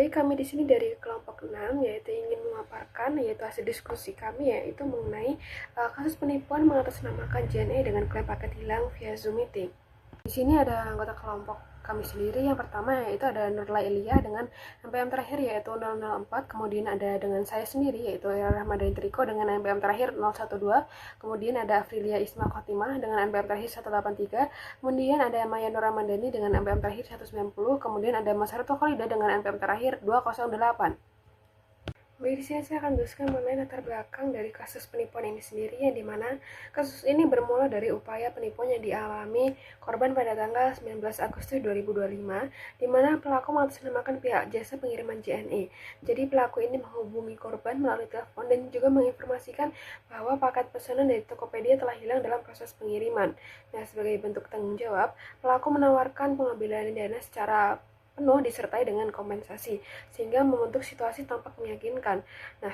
Baik, kami di sini dari kelompok 6 yaitu ingin memaparkan yaitu hasil diskusi kami yaitu mengenai kasus penipuan mengatasnamakan JNE dengan klaim paket hilang via Zoom meeting. Di sini ada anggota kelompok kami sendiri. Yang pertama yaitu ada Nurla Elia dengan NPM terakhir yaitu 004, kemudian ada dengan saya sendiri yaitu Rahmadani Triko dengan NPM terakhir 012, kemudian ada Afrilia Isma Khotimah dengan NPM terakhir 183, kemudian ada Maya Nur Ramadhani dengan NPM terakhir 190, kemudian ada Mas Harto Khalida dengan NPM terakhir 208. Baik, di sini saya akan jelaskan mengenai latar belakang dari kasus penipuan ini sendiri, yang dimana kasus ini bermula dari upaya penipuan yang dialami korban pada tanggal 19 Agustus 2025, di mana pelaku mengatasnamakan pihak jasa pengiriman JNE. Jadi pelaku ini menghubungi korban melalui telepon dan juga menginformasikan bahwa paket pesanan dari Tokopedia telah hilang dalam proses pengiriman. Nah, sebagai bentuk tanggung jawab, pelaku menawarkan pengambilan dana secara penuh disertai dengan kompensasi, sehingga membentuk situasi tampak meyakinkan. Nah,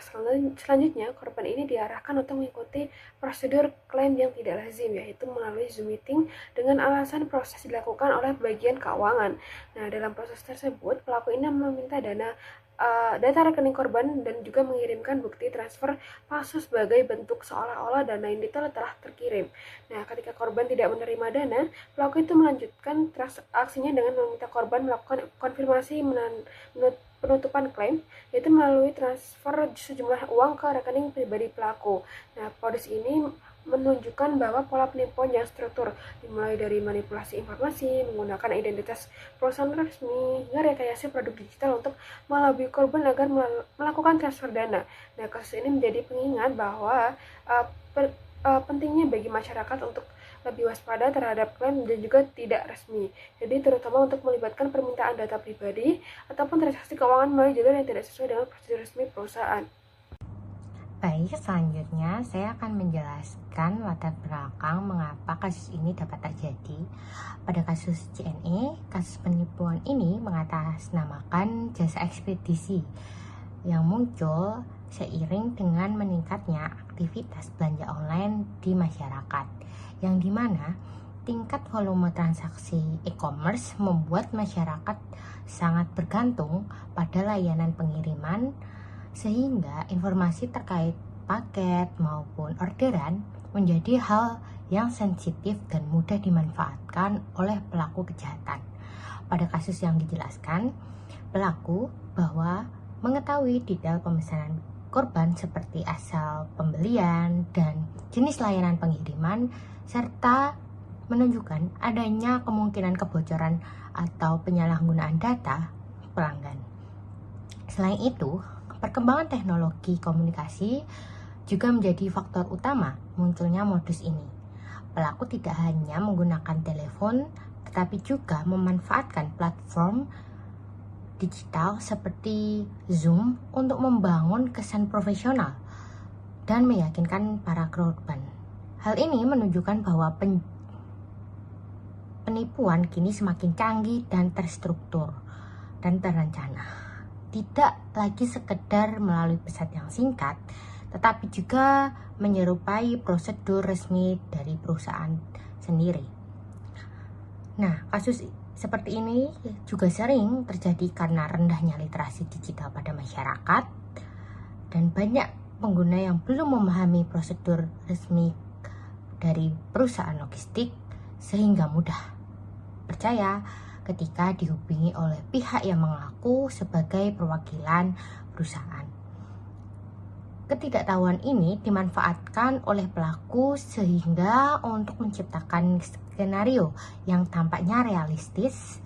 selanjutnya korban ini diarahkan untuk mengikuti prosedur klaim yang tidak lazim, yaitu melalui Zoom meeting dengan alasan proses dilakukan oleh bagian keuangan. Nah, dalam proses tersebut, pelaku ini meminta data rekening korban dan juga mengirimkan bukti transfer palsu sebagai bentuk seolah-olah dana yang telah terkirim. Nah, ketika korban tidak menerima dana, pelaku itu melanjutkan transaksinya dengan meminta korban melakukan konfirmasi penutupan klaim, yaitu melalui transfer sejumlah uang ke rekening pribadi pelaku. Nah, modus ini menunjukkan bahwa pola penipuan yang struktur, dimulai dari manipulasi informasi, menggunakan identitas perusahaan resmi, hingga rekayasa produk digital untuk melabui korban agar melakukan transfer dana. Nah, kasus ini menjadi pengingat bahwa pentingnya bagi masyarakat untuk lebih waspada terhadap klaim dan juga tidak resmi. Jadi terutama untuk melibatkan permintaan data pribadi ataupun transaksi keuangan melalui jalur yang tidak sesuai dengan prosedur resmi perusahaan. Baik, selanjutnya saya akan menjelaskan latar belakang mengapa kasus ini dapat terjadi. Pada kasus JNE, kasus penipuan ini mengatasnamakan jasa ekspedisi yang muncul seiring dengan meningkatnya aktivitas belanja online di masyarakat, yang dimana tingkat volume transaksi e-commerce membuat masyarakat sangat bergantung pada layanan pengiriman, sehingga informasi terkait paket maupun orderan menjadi hal yang sensitif dan mudah dimanfaatkan oleh pelaku kejahatan. Pada kasus yang dijelaskan, pelaku bahwa mengetahui detail pemesanan korban seperti asal pembelian dan jenis layanan pengiriman, serta menunjukkan adanya kemungkinan kebocoran atau penyalahgunaan data pelanggan. Selain itu, perkembangan teknologi komunikasi juga menjadi faktor utama munculnya modus ini. Pelaku tidak hanya menggunakan telepon, tetapi juga memanfaatkan platform digital seperti Zoom untuk membangun kesan profesional dan meyakinkan para korban. Hal ini menunjukkan bahwa penipuan kini semakin canggih dan terstruktur dan terencana. Tidak lagi sekedar melalui pesan yang singkat, tetapi juga menyerupai prosedur resmi dari perusahaan sendiri. Nah, kasus seperti ini juga sering terjadi karena rendahnya literasi digital pada masyarakat dan banyak pengguna yang belum memahami prosedur resmi dari perusahaan logistik, sehingga mudah percaya ketika dihubungi oleh pihak yang mengaku sebagai perwakilan perusahaan. Ketidaktahuan ini dimanfaatkan oleh pelaku sehingga untuk menciptakan skenario yang tampaknya realistis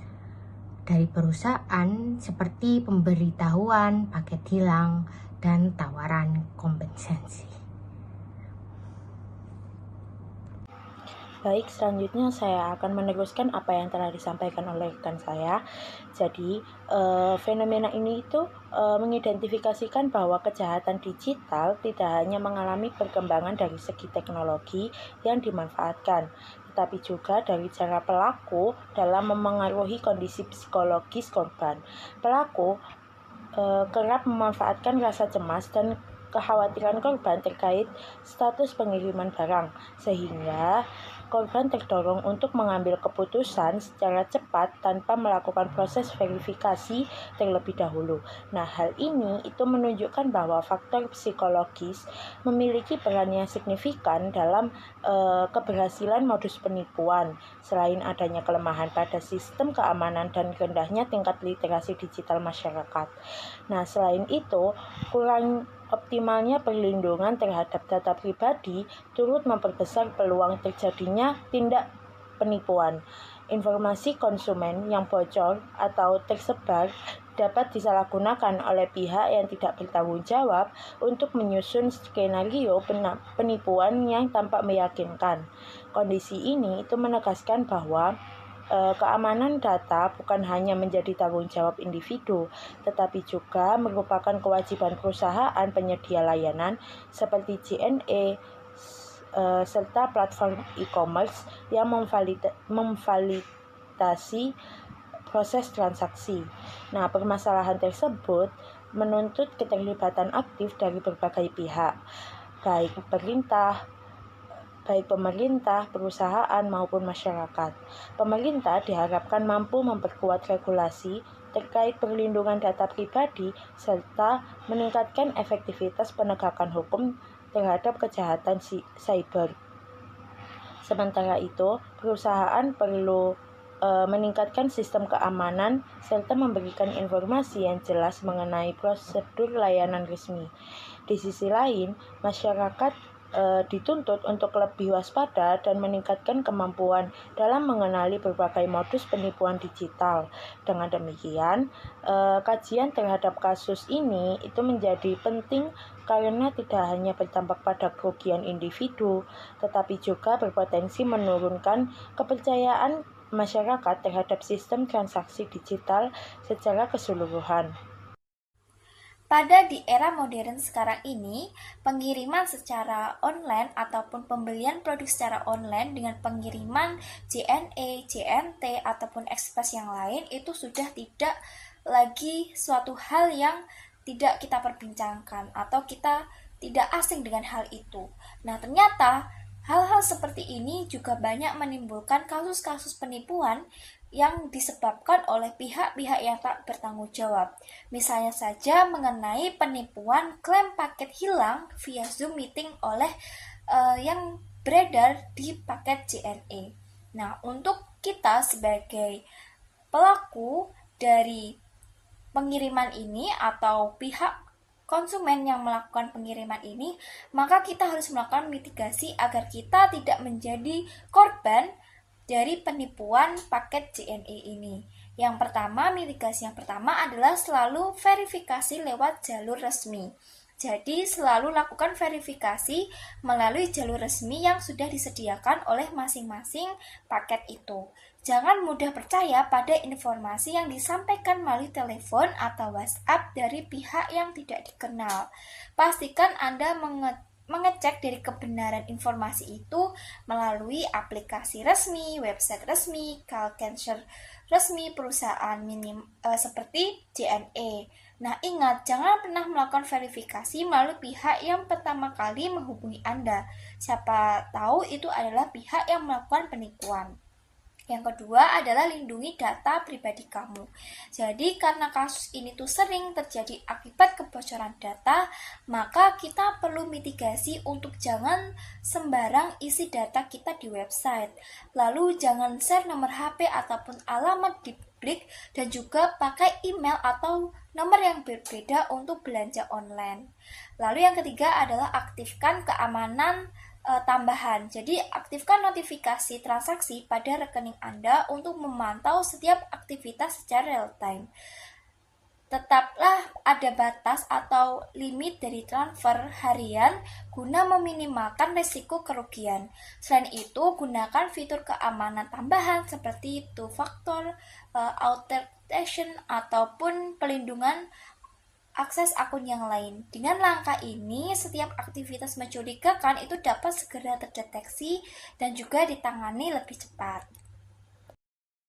dari perusahaan seperti pemberitahuan paket hilang dan tawaran kompensasi. Baik, selanjutnya saya akan meneruskan apa yang telah disampaikan oleh rekan saya. Jadi, fenomena ini itu mengidentifikasikan bahwa kejahatan digital tidak hanya mengalami perkembangan dari segi teknologi yang dimanfaatkan, tetapi juga dari cara pelaku dalam memengaruhi kondisi psikologis korban. Pelaku kerap memanfaatkan rasa cemas dan kekhawatiran korban terkait status pengiriman barang, sehingga korban terdorong untuk mengambil keputusan secara cepat tanpa melakukan proses verifikasi terlebih dahulu. Nah, hal ini itu menunjukkan bahwa faktor psikologis memiliki peran yang signifikan dalam keberhasilan modus penipuan. Selain adanya kelemahan pada sistem keamanan dan rendahnya tingkat literasi digital masyarakat. Nah, selain itu, kurang optimalnya perlindungan terhadap data pribadi turut memperbesar peluang terjadinya tindak penipuan. Informasi konsumen yang bocor atau tersebar dapat disalahgunakan oleh pihak yang tidak bertanggung jawab untuk menyusun skenario penipuan yang tampak meyakinkan. Kondisi ini itu menegaskan bahwa keamanan data bukan hanya menjadi tanggung jawab individu, tetapi juga merupakan kewajiban perusahaan penyedia layanan seperti JNE serta platform e-commerce yang memvalidasi proses transaksi. Nah, permasalahan tersebut menuntut keterlibatan aktif dari berbagai pihak, baik pemerintah, perusahaan, maupun masyarakat. Pemerintah diharapkan mampu memperkuat regulasi terkait perlindungan data pribadi serta meningkatkan efektivitas penegakan hukum terhadap kejahatan cyber. Sementara itu, perusahaan perlu meningkatkan sistem keamanan serta memberikan informasi yang jelas mengenai prosedur layanan resmi. Di sisi lain, masyarakat dituntut untuk lebih waspada dan meningkatkan kemampuan dalam mengenali berbagai modus penipuan digital. Dengan demikian, kajian terhadap kasus ini itu menjadi penting karena tidak hanya berdampak pada kerugian individu, tetapi juga berpotensi menurunkan kepercayaan masyarakat terhadap sistem transaksi digital secara keseluruhan. Pada di era modern sekarang ini, pengiriman secara online ataupun pembelian produk secara online dengan pengiriman JNE, JNT, ataupun ekspres yang lain itu sudah tidak lagi suatu hal yang tidak kita perbincangkan atau kita tidak asing dengan hal itu. Nah, ternyata hal-hal seperti ini juga banyak menimbulkan kasus-kasus penipuan yang disebabkan oleh pihak-pihak yang tak bertanggung jawab. Misalnya saja mengenai penipuan klaim paket hilang via Zoom meeting oleh yang beredar di paket JNE. Nah, untuk kita sebagai pelaku dari pengiriman ini atau pihak konsumen yang melakukan pengiriman ini, maka kita harus melakukan mitigasi agar kita tidak menjadi korban dari penipuan paket JNE ini. Yang pertama, mitigasi yang pertama adalah selalu verifikasi lewat jalur resmi. Jadi selalu lakukan verifikasi melalui jalur resmi yang sudah disediakan oleh masing-masing paket itu. Jangan mudah percaya pada informasi yang disampaikan melalui telepon atau WhatsApp dari pihak yang tidak dikenal. Pastikan Anda mengecek dari kebenaran informasi itu melalui aplikasi resmi, website resmi, call center resmi perusahaan seperti JNE. Nah, ingat, jangan pernah melakukan verifikasi melalui pihak yang pertama kali menghubungi Anda. Siapa tahu itu adalah pihak yang melakukan penipuan. Yang kedua adalah lindungi data pribadi kamu. Jadi karena kasus ini tuh sering terjadi akibat kebocoran data, maka kita perlu mitigasi untuk jangan sembarang isi data kita di website. Lalu jangan share nomor HP ataupun alamat di publik dan juga pakai email atau nomor yang berbeda untuk belanja online. Lalu yang ketiga adalah aktifkan keamanan tambahan. Jadi aktifkan notifikasi transaksi pada rekening Anda untuk memantau setiap aktivitas secara real time. Tetaplah ada batas atau limit dari transfer harian guna meminimalkan risiko kerugian. Selain itu, gunakan fitur keamanan tambahan seperti two-factor authentication ataupun pelindungan akses akun yang lain. Dengan langkah ini, setiap aktivitas mencurigakan itu dapat segera terdeteksi dan juga ditangani lebih cepat.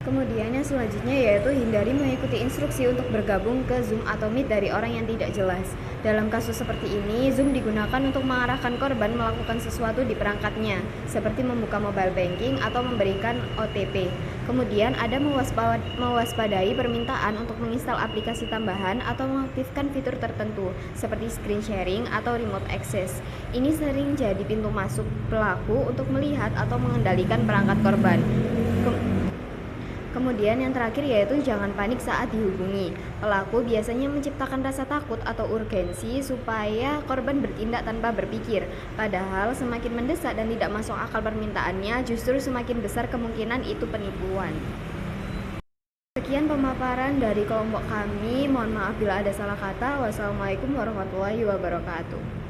Kemudian yang selanjutnya yaitu hindari mengikuti instruksi untuk bergabung ke Zoom atau Meet dari orang yang tidak jelas. Dalam kasus seperti ini, Zoom digunakan untuk mengarahkan korban melakukan sesuatu di perangkatnya, seperti membuka mobile banking atau memberikan OTP. Kemudian ada mewaspadai permintaan untuk menginstal aplikasi tambahan atau mengaktifkan fitur tertentu, seperti screen sharing atau remote access. Ini sering jadi pintu masuk pelaku untuk melihat atau mengendalikan perangkat korban. Kemudian yang terakhir yaitu jangan panik saat dihubungi. Pelaku biasanya menciptakan rasa takut atau urgensi supaya korban bertindak tanpa berpikir. Padahal semakin mendesak dan tidak masuk akal permintaannya, justru semakin besar kemungkinan itu penipuan. Sekian pemaparan dari kelompok kami. Mohon maaf bila ada salah kata. Wassalamualaikum warahmatullahi wabarakatuh.